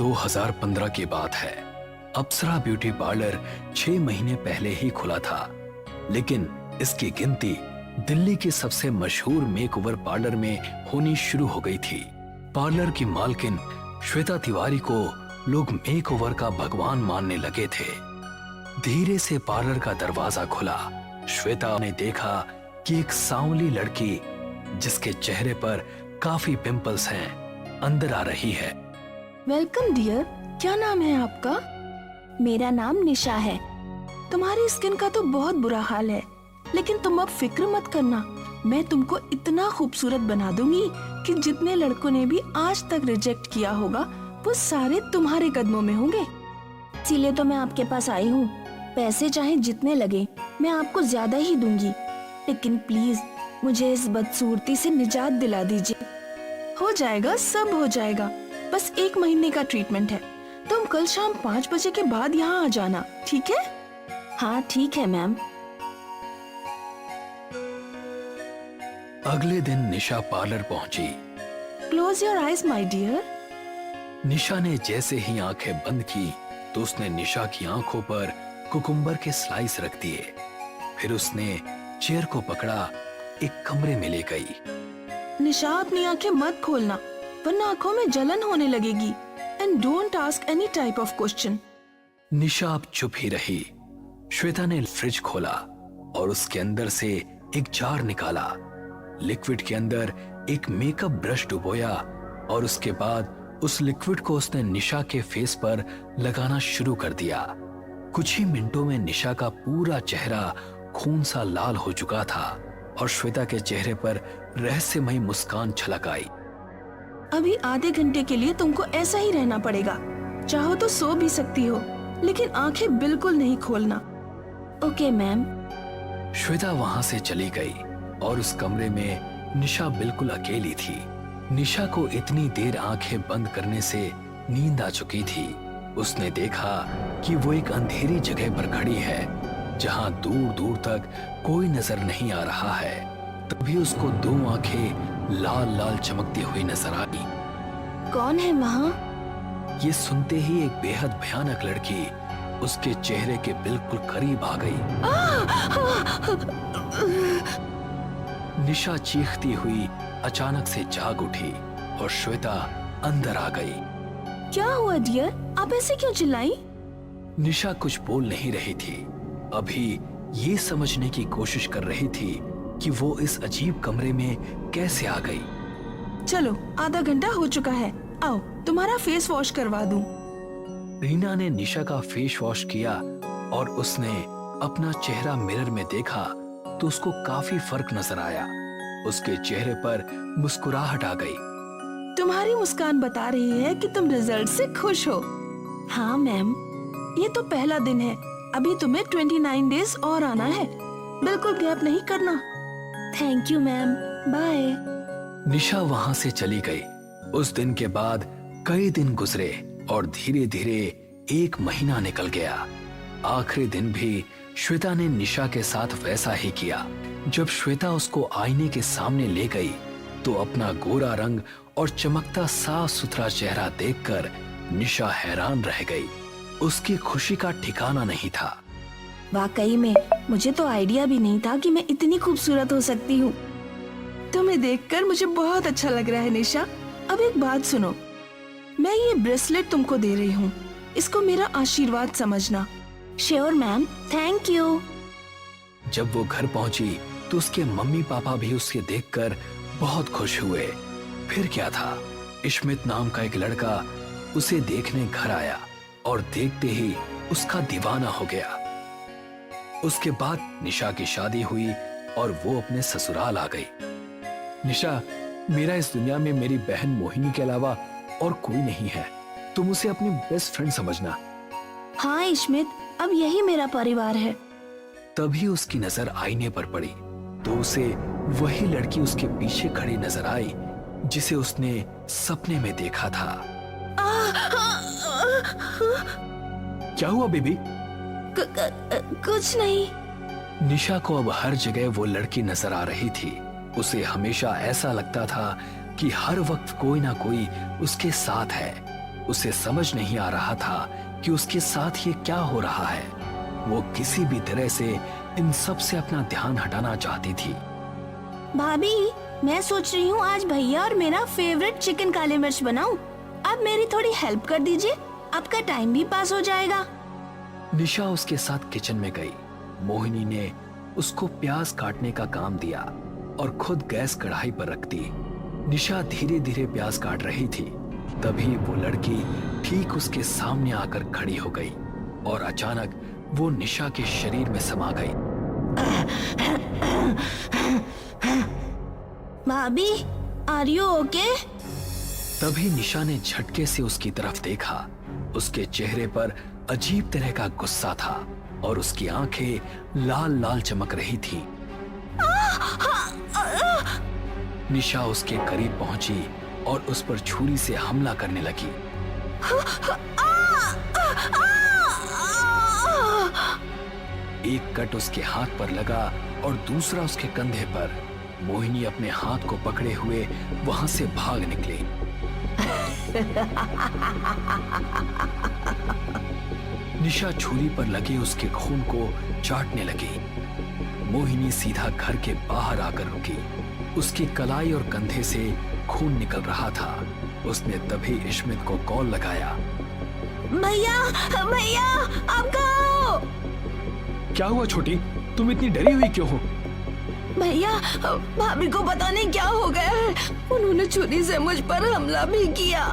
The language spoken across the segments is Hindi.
2015 की बात है। अप्सरा ब्यूटी पार्लर 6 महीने पहले ही खुला था, लेकिन इसकी गिनती दिल्ली के सबसे मशहूर मेकओवर पार्लर में होनी शुरू हो गई थी। पार्लर की मालकिन श्वेता तिवारी को लोग मेकओवर का भगवान मानने लगे थे। धीरे से पार्लर का दरवाजा खुला। श्वेता ने देखा कि एक सांवली लड़की, जिसके चेहरे पर काफी पिंपल्स हैं, अंदर आ रही है। वेलकम डियर, क्या नाम है आपका? मेरा नाम निशा है। तुम्हारी स्किन का तो बहुत बुरा हाल है, लेकिन तुम अब फिक्र मत करना। मैं तुमको इतना खूबसूरत बना दूंगी कि जितने लड़कों ने भी आज तक रिजेक्ट किया होगा, वो सारे तुम्हारे कदमों में होंगे। इसीलिए तो मैं आपके पास आई हूँ। पैसे चाहे जितने लगे, मैं आपको ज्यादा ही दूंगी, लेकिन प्लीज मुझे इस बदसूरती से निजात दिला दीजिए। हो जाएगा, सब हो जाएगा। बस 1 महीने का ट्रीटमेंट है। तुम कल शाम 5 बजे के बाद यहाँ आ जाना, ठीक है? हाँ ठीक है मैम। अगले दिन निशा पार्लर पहुंची। Close your eyes my dear. Nisha ने जैसे ही आंखें बंद की तो उसने निशा की आंखों पर कुकुम्बर के स्लाइस रख दिए। फिर उसने चेयर को पकड़ा, एक कमरे में ले गई। निशा, अपनी आंखें मत खोलना, वरना आंखों में जलन होने लगेगी। And don't ask any type of question. Nisha अब चुप ही रही। श्वेता ने फ्रिज खोला और उसके अंदर से एक जार निकाला। लिक्विड के अंदर एक मेकअप ब्रश डुबोया और उसके बाद उस लिक्विड को उसने निशा के फेस पर लगाना शुरू कर दिया। कुछ ही मिनटों में निशा का पूरा चेहरा खून सा लाल हो चुका था और श्वेता के चेहरे पर रहस्यमयी मुस्कान छलक आई। अभी आधे घंटे के लिए तुमको ऐसा ही रहना पड़ेगा। चाहो तो सो भी सकती हो, लेकिन आंखें बिल्कुल नहीं खोलना। Okay ma'am. श्वेता वहां से चली गई और उस कमरे में निशा बिल्कुल अकेली थी। निशा को इतनी देर आंखें बंद करने से नींद आ चुकी थी। उसने देखा कि वो एक अंधेरी जगह पर खड़ी है, जहां दूर दूर तक कोई नजर नहीं आ रहा है। तभी उसको 2 आंखें लाल लाल चमकती हुई नजर आई। कौन है वहाँ? ये सुनते ही एक बेहद भयानक लड़की उसके चेहरे के बिल्कुल करीब आ गई। निशा चीखती हुई अचानक से जाग उठी और श्वेता अंदर आ गई। क्या हुआ डियर, आप ऐसे क्यों चिल्लाई? निशा कुछ बोल नहीं रही थी। अभी ये समझने की कोशिश कर रही थी कि वो इस अजीब कमरे में कैसे आ गई। चलो, आधा घंटा हो चुका है, आओ तुम्हारा फेस वॉश करवा दूं। रीना ने निशा का फेस वॉश किया और उसने अपना चेहरा मिरर में देखा तो उसको काफी फर्क नजर आया। उसके चेहरे पर मुस्कुराहट आ गई। तुम्हारी मुस्कान बता रही है कि तुम रिजल्ट से खुश हो। हाँ मैम। ये तो पहला दिन है, अभी तुम्हें 29 डेज और आना है। बिल्कुल गैप नहीं करना। Thank you ma'am, bye. Nisha वहां से चली गई। उस दिन के बाद कई दिन गुजरे और धीरे धीरे 1 महीना निकल गया। आखिरी दिन भी श्वेता ने निशा के साथ वैसा ही किया। जब श्वेता उसको आईने के सामने ले गई तो अपना गोरा रंग और चमकता साफ सुथरा चेहरा देखकर निशा हैरान रह गई। उसकी खुशी का ठिकाना नहीं था। वाकई में मुझे तो आइडिया भी नहीं था कि मैं इतनी खूबसूरत हो सकती हूँ। तुम्हें देखकर मुझे बहुत अच्छा लग रहा है निशा। अब एक बात सुनो, मैं ये ब्रेसलेट तुमको दे रही हूँ, इसको मेरा आशीर्वाद समझना। Sure ma'am, thank you. जब वो घर पहुंची तो उसके मम्मी पापा भी उसे देखकर बहुत खुश हुए। फिर क्या था, इश्मित नाम का एक लड़का उसे देखने घर आया और देखते ही उसका दीवाना हो गया। उसके बाद निशा की शादी हुई और वो अपने ससुराल आ गई। निशा, मेरा इस दुनिया में मेरी बहन मोहिनी के अलावा और कोई नहीं है। तुम उसे अपनी बेस्ट फ्रेंड समझना। हाँ इश्मित, अब यही मेरा परिवार है। तभी उसकी नजर आईने पर पड़ी तो उसे वही लड़की उसके पीछे खड़ी नजर आई जिसे उसने सपने में देखा था। क्या हुआ बेबी? कुछ नहीं। निशा को अब हर जगह वो लड़की नजर आ रही थी। उसे हमेशा ऐसा लगता था कि हर वक्त कोई ना कोई उसके साथ है। उसे समझ नहीं आ रहा था कि उसके साथ ये क्या हो रहा है। वो किसी भी तरह से इन सब से अपना ध्यान हटाना चाहती थी। भाभी, मैं सोच रही हूँ आज भैया और मेरा फेवरेट चिकन काली मिर्च बनाऊं। आप मेरी थोड़ी हेल्प कर दीजिए, आपका टाइम भी पास हो जाएगा। निशा उसके साथ किचन में गई। मोहिनी ने उसको प्याज काटने का काम दिया और खुद गैस कढ़ाई पर रख दी। निशा धीरे धीरे प्याज काट रही थी। तभी वो लड़की ठीक उसके सामने आकर खड़ी हो गई और अचानक वो निशा के शरीर में समा गई। भाभी, आर यू ओके? तभी निशा ने झटके से उसकी तरफ देखा। उसके चेहरे पर अजीब तरह का गुस्सा था और उसकी आंखें लाल लाल चमक रही थी। निशा उसके करीब पहुंची और उस पर छुरी से हमला करने लगी। एक कट उसके हाथ पर लगा और दूसरा उसके कंधे पर। मोहिनी अपने हाथ को पकड़े हुए वहां से भाग निकली। निशा छुरी पर लगे उसके खून को चाटने लगी। मोहिनी सीधा घर के बाहर आकर रुकी। उसकी कलाई और कंधे से खून निकल रहा था। उसने तभी इश्मित को कॉल लगाया। भैया, भैया, आप कहाँ हो? क्या हुआ छोटी, तुम इतनी डरी हुई क्यों हो? भैया, भाभी को पता नहीं क्या हो गया है। उन्होंने छुरी से मुझ पर हमला भी किया।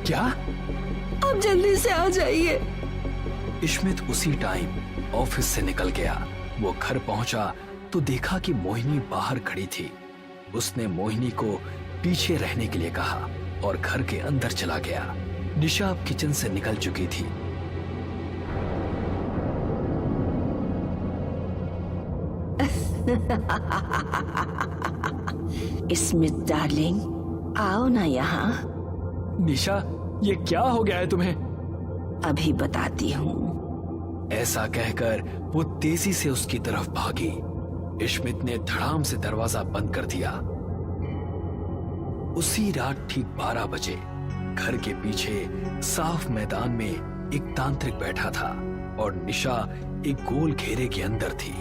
क्या? आप जल्दी से आ जाइए। इश्मित उसी टाइम ऑफिस से निकल गया। वो घर पहुंचा तो देखा कि मोहिनी बाहर खड़ी थी। उसने मोहिनी को पीछे रहने के लिए कहा और घर के अंदर चला गया। निशा अब किचन से निकल चुकी थी। स्मिथ डार्लिंग, आओ ना यहाँ। निशा, ये क्या हो गया है तुम्हें? अभी बताती हूँ। ऐसा कहकर वो तेजी से उसकी तरफ भागी। इश्मित ने धड़ाम से दरवाजा बंद कर दिया। उसी रात ठीक 12 बजे घर के पीछे साफ मैदान में एक तांत्रिक बैठा था और निशा एक गोल घेरे के अंदर थी।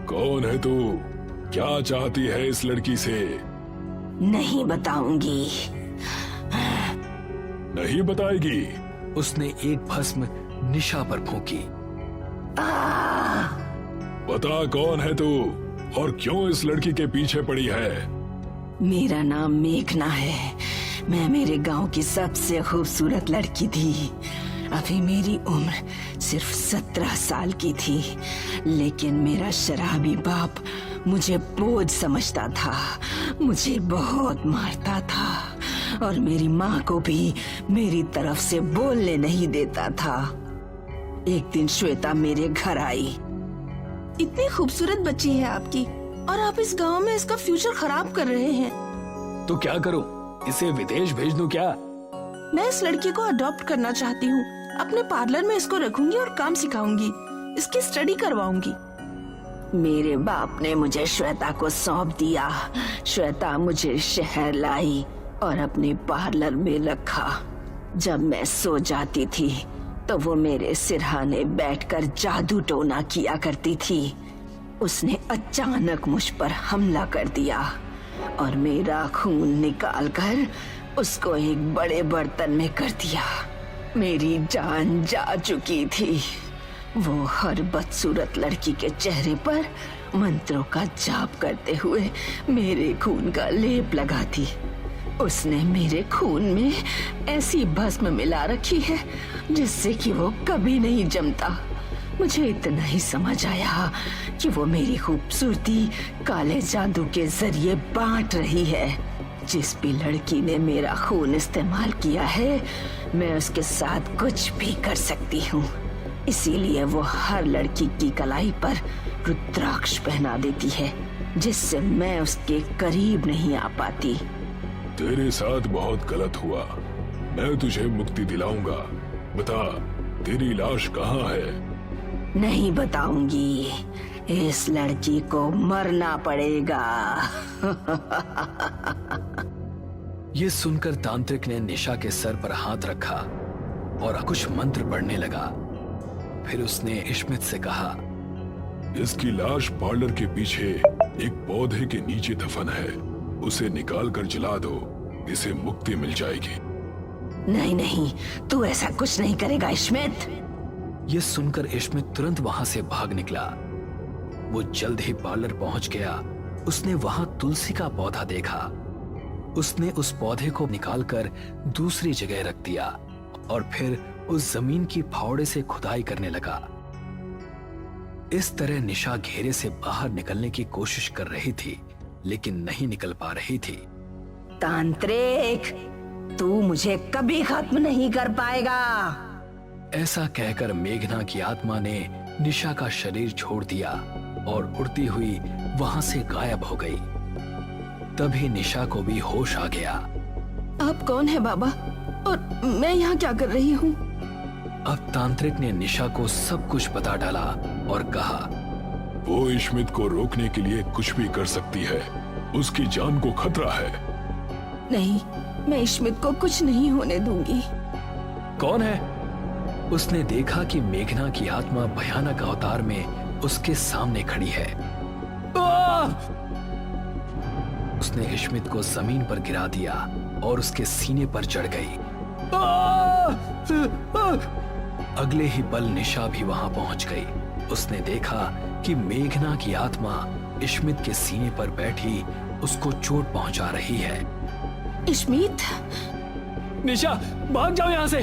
कौन है तू? क्या चाहती है इस लड़की से? नहीं बताऊंगी। नहीं बताएगी? उसने एक भस्म निशा पर फूंकी। बता कौन है तू और क्यों इस लड़की के पीछे पड़ी है? मेरा नाम मेघना है। मैं मेरे गांव की सबसे खूबसूरत लड़की थी। अभी मेरी उम्र सिर्फ 17 साल की थी, लेकिन मेरा शराबी बाप मुझे बोझ समझता था। मुझे बहुत मारता था और मेरी माँ को भी मेरी तरफ से बोलने नहीं देता था। एक दिन श्वेता मेरे घर आई। इतनी खूबसूरत बच्ची है आपकी और आप इस गांव में इसका फ्यूचर खराब कर रहे हैं। तो क्या करूं? इसे विदेश भेज दूं क्या? मैं इस लड़की को अडॉप्ट करना चाहती हूँ। अपने पार्लर में इसको रखूंगी और काम सिखाऊंगी। इसकी स्टडी करवाऊंगी। मेरे बाप ने मुझे श्वेता को सौंप दिया। श्वेता मुझे शहर लाई और अपने पार्लर में रखा। जब मैं सो जाती थी तो वो मेरे सिरहाने बैठकर जादू टोना किया करती थी। उसने अचानक मुझ पर हमला कर दिया और मेरा खून निकालकर उसको एक बड़े बर्तन में कर दिया। मेरी जान जा चुकी थी। वो हर बदसूरत लड़की के चेहरे पर मंत्रों का जाप करते हुए मेरे खून का लेप लगाती। उसने मेरे खून में ऐसी भस्म मिला रखी है जिससे कि वो कभी नहीं जमता। मुझे इतना ही समझ आया कि वो मेरी खूबसूरती काले जादू के जरिए बांट रही है। जिस भी लड़की ने मेरा खून इस्तेमाल किया है, मैं उसके साथ कुछ भी कर सकती हूँ। इसीलिए वो हर लड़की की कलाई पर रुद्राक्ष पहना देती है, जिससे मैं उसके करीब नहीं आ पाती। तेरे साथ बहुत गलत हुआ। मैं तुझे मुक्ति दिलाऊंगा। बता, तेरी लाश कहाँ है? नहीं बताऊंगी। इस लड़की को मरना पड़ेगा। ये सुनकर तांत्रिक ने निशा के सर पर हाथ रखा और कुछ मंत्र पढ़ने लगा। फिर उसने इश्मित से कहा, इसकी लाश पार्लर के पीछे एक पौधे के नीचे दफन है, उसे निकाल कर जला दो, इसे मुक्ति मिल जाएगी। नहीं नहीं, तू ऐसा कुछ नहीं करेगा इश्मित। ये सुनकर इश्मित तुरंत वहां से भाग निकला। वो जल्द ही पार्लर पहुंच गया। उसने वहां तुलसी का पौधा देखा। उसने उस पौधे को निकालकर दूसरी जगह रख दिया और फिर उस जमीन की फावड़े से खुदाई करने लगा। इस तरह निशा घेरे से बाहर निकलने की कोशिश कर रही थी, लेकिन नहीं निकल पा रही थी। तांत्रिक, तू मुझे कभी खत्म नहीं कर पाएगा। ऐसा कहकर मेघना की आत्मा ने निशा का शरीर छोड़ दिया और उड़ती हुई वहां से गायब हो गई। तभी निशा को भी होश आ गया। आप कौन है बाबा, और मैं यहाँ क्या कर रही हूँ? अब तांत्रिक ने निशा को सब कुछ बता डाला और कहा, वो इश्मित को रोकने के लिए कुछ भी कर सकती है, उसकी जान को खतरा है। नहीं, मैं इश्मित को कुछ नहीं होने दूंगी। कौन है? उसने देखा कि मेघना की आत्मा भयानक अवतार में उसके सामने खड़ी है। उसने इश्मित को जमीन पर गिरा दिया और उसके सीने पर चढ़ गई। अगले ही पल निशा भी वहां पहुंच गई। उसने देखा कि मेघना की आत्मा इश्मित के सीने पर बैठी उसको चोट पहुंचा रही है। इश्मित, निशा, भाग जाओ यहाँ से।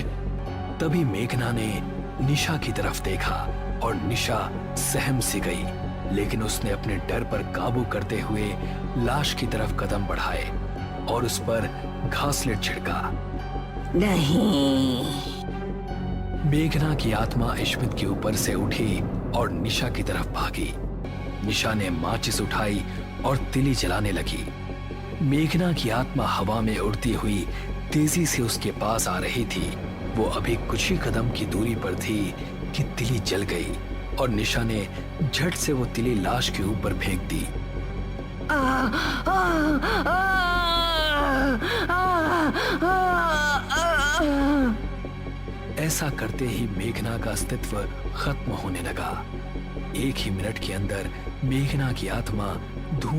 तभी मेघना ने निशा की तरफ देखा और निशा सहम सी गई, लेकिन उसने अपने डर पर काबू करते हुए लाश की तरफ कदम बढ़ाए और उस पर घासलेट छिड़का। नहीं। मेघना की आत्मा इश्मित के ऊपर से उठी और निशा की तरफ भागी। निशा ने माचिस उठाई और तिली जलाने लगी। मेघना की आत्मा हवा में उड़ती हुई तेजी से उसके पास आ रही थी। वो अभी कुछ ही कदम की दूरी पर थी कि तिली जल गई और निशा ने झट से वो तिली लाश के ऊपर फेंक दी। ऐसा करते ही मेघना का अस्तित्व खत्म होने लगा। एक ही मिनट के अंदर मेघना की आत्मा धूम